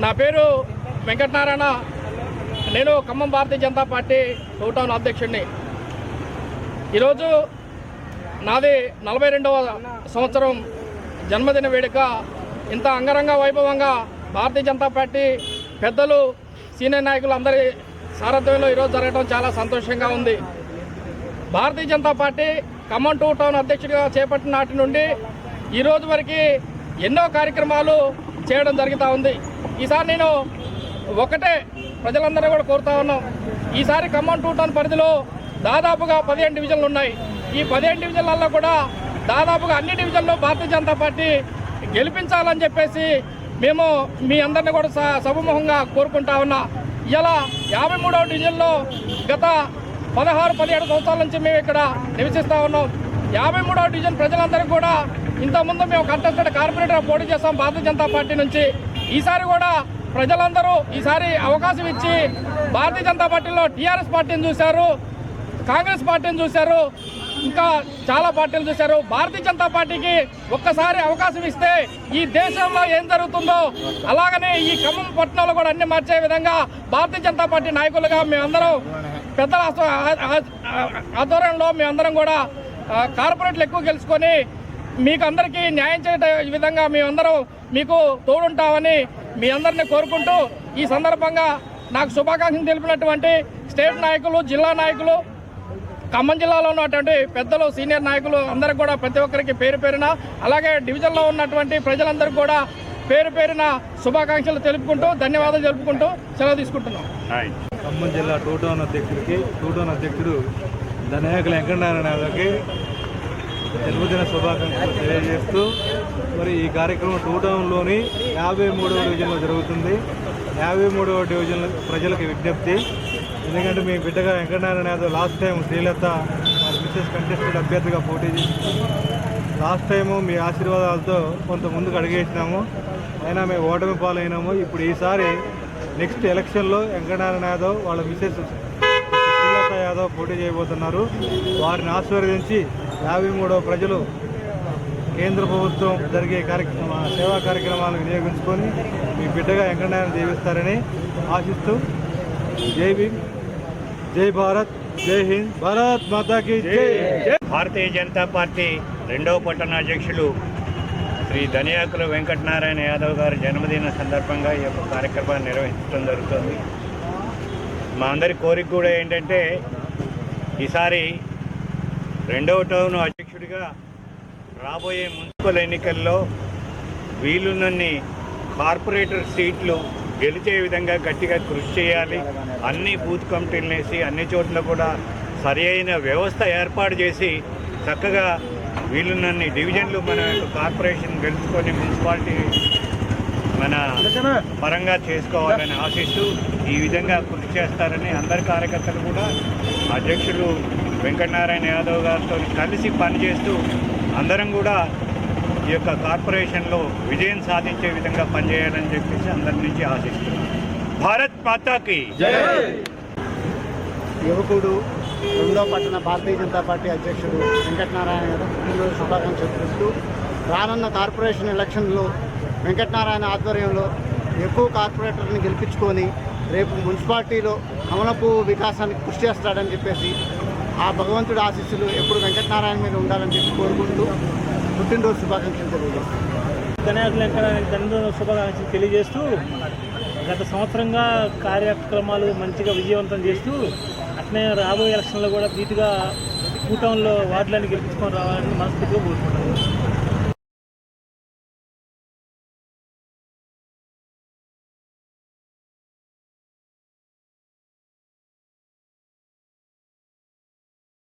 నా పేరు వెంకటనారాయణ. నేను ఖమ్మం భారతీయ జనతా పార్టీ టూ టౌన్ అధ్యక్షుడిని. ఈరోజు నాది 42వ సంవత్సరం జన్మదిన వేడుక. ఇంత అంగరంగ వైభవంగా భారతీయ జనతా పార్టీ పెద్దలు సీనియర్ నాయకులు అందరి సారథ్యంలో ఈరోజు జరగడం చాలా సంతోషంగా ఉంది. Bharatiya Janata Party Khammam two town అధ్యక్షుడిగా చేపట్టిన నాటి నుండి ఈరోజు వరకు ఎన్నో కార్యక్రమాలు చేయడం జరుగుతూ ఉంది. ఈసారి నేను ఒకటే ప్రజలందరూ కూడా కోరుతా ఉన్నాం. ఈసారి ఖమ్మం టూ టౌన్ పరిధిలో దాదాపుగా 15 డివిజన్లు ఉన్నాయి. ఈ 15 డివిజన్లలో కూడా దాదాపుగా అన్ని డివిజన్లో భారతీయ జనతా పార్టీ గెలిపించాలని చెప్పేసి మేము మీ అందరినీ కూడా సభముఖంగా కోరుకుంటా ఉన్నా. ఇలా 53వ డివిజన్లో గత 16-17 సంవత్సరాల నుంచి మేము ఇక్కడ నివసిస్తూ ఉన్నాం. 53వ డివిజన్ ప్రజలందరికీ కూడా ఇంతకుముందు మేము కంటెస్టెడ్ కార్పొరేటర్ పోటీ చేస్తాం భారతీయ జనతా పార్టీ నుంచి. ఈసారి కూడా ప్రజలందరూ ఈసారి అవకాశం ఇచ్చి భారతీయ జనతా పార్టీలో టీఆర్ఎస్ పార్టీని చూశారు, కాంగ్రెస్ పార్టీని చూశారు, ఇంకా చాలా పార్టీలు చూశారు. భారతీయ జనతా పార్టీకి ఒక్కసారి అవకాశం ఇస్తే ఈ దేశంలో ఏం జరుగుతుందో అలాగనే ఈ ఖమ్మం పట్టణంలో కూడా అన్ని మార్చే విధంగా భారతీయ జనతా పార్టీ నాయకులుగా మేమందరం పెద్దల ఆధ్వర్యంలో మేమందరం కూడా కార్పొరేట్లు ఎక్కువ గెలుచుకొని మీకు అందరికీ న్యాయం చేసే విధంగా మేమందరం మీకు తోడుంటామని మీ అందరినీ కోరుకుంటూ ఈ సందర్భంగా నాకు శుభాకాంక్షలు తెలిపినటువంటి స్టేట్ నాయకులు, జిల్లా నాయకులు, ఖమ్మం జిల్లాలో ఉన్నటువంటి పెద్దలు, సీనియర్ నాయకులు అందరికి కూడా ప్రతి ఒక్కరికి పేరు పేరున, అలాగే డివిజన్లో ఉన్నటువంటి ప్రజలందరికీ కూడా పేరు పేరున శుభాకాంక్షలు తెలుపుకుంటూ ధన్యవాదాలు తెలుపుకుంటూ సెలవు తీసుకుంటున్నాం. ఖమ్మం జిల్లా టూ టౌన్ అధ్యక్షుడు ధనయాకుల వెంకటనారాయణకి జన్మదిన శుభాకాంక్షలు తెలియజేస్తూ మరి ఈ కార్యక్రమం టూ టౌన్లోని 53వ డివిజన్లో జరుగుతుంది. 53వ డివిజన్ ప్రజలకు విజ్ఞప్తి, ఎందుకంటే మీ బిడ్డగా వెంకటనారాయణ యాదవ్ లాస్ట్ టైం శ్రీలత వారి మిసెస్ కంటెస్టెడ్ అభ్యర్థిగా పోటీ చేసి లాస్ట్ టైము మీ ఆశీర్వాదాలతో కొంత ముందుకు అడిగేసినాము, అయినా మేము ఓటమి పాలైనాము. ఇప్పుడు ఈసారి నెక్స్ట్ ఎలక్షన్లో వెంకటనారాయణ యాదవ్ వాళ్ళ మిసెస్ శ్రీలత యాదవ్ పోటీ చేయబోతున్నారు. వారిని ఆశీర్వదించి 53వ ప్రజలు కేంద్ర ప్రభుత్వం జరిగే సేవా కార్యక్రమాలను వినియోగించుకొని మీ బిడ్డగా వెంకటనారాయణ దీవిస్తారని ఆశిస్తూ జై భీమ్, జై భారత్, జై హింద్, భారత్ మాతాకి జై. భారతీయ జనతా పార్టీ 2వ పట్టణ అధ్యక్షులు శ్రీ ధనయాకుల వెంకటనారాయణ యాదవ్ గారి జన్మదిన సందర్భంగా ఈ యొక్క కార్యక్రమాన్ని నిర్వహించడం జరుగుతుంది. మా అందరి కోరిక కూడా ఏంటంటే ఈసారి 2వ టౌన్ అధ్యక్షుడిగా రాబోయే మున్సిపల్ ఎన్నికల్లో వీలున్నన్ని కార్పొరేటర్ సీట్లు గెలిచే విధంగా గట్టిగా కృషి చేయాలి. అన్ని బూత్ కమిటీలు వేసి అన్ని చోట్ల కూడా సరి అయిన వ్యవస్థ ఏర్పాటు చేసి చక్కగా వీలున్నన్ని డివిజన్లు మన యొక్క కార్పొరేషన్ గెలుచుకొని మున్సిపాలిటీ మన పరంగా చేసుకోవాలని ఆశిస్తూ ఈ విధంగా కృషి చేస్తారని అందరి కార్యకర్తలు కూడా అధ్యక్షులు వెంకటనారాయణ యాదవ్ గారితో కలిసి పనిచేస్తూ అందరం కూడా ఈ యొక్క కార్పొరేషన్లో విజయం సాధించే విధంగా పనిచేయాలని చెప్పేసి అందరి నుంచి ఆశిస్తున్నాం. భారత్ మాతాకి జై. యువకుడు 2వ పట్టణ భారతీయ జనతా పార్టీ అధ్యక్షుడు వెంకటనారాయణ గారు పుట్టినరోజు శుభాకాంక్షలు తెలుపుతూ రానున్న కార్పొరేషన్ ఎలక్షన్లో వెంకటనారాయణ ఆధ్వర్యంలో ఎక్కువ కార్పొరేటర్ని గెలిపించుకొని రేపు మున్సిపాలిటీలో కమలపు వికాసానికి కృషి చేస్తాడని చెప్పేసి ఆ భగవంతుడి ఆశీస్సులు ఎప్పుడు వెంకటనారాయణ మీద ఉండాలని చెప్పి కోరుకుంటూ పుట్టినరోజు శుభాకాంక్షలు తెలియజేస్తాను. ధనయాకుల జన్మదిన శుభాకాంక్షలు తెలియజేస్తూ గత సంవత్సరంగా కార్యక్రమాలు మంచిగా విజయవంతం చేస్తూ అట్నే రాబోయే ఎలక్షన్లో కూడా ధీటుగా టూ టౌన్లో వార్డులన్నీ గెలిపించుకొని రావాలని మనస్ఫూర్తిగా కోరుకుంటున్నాను.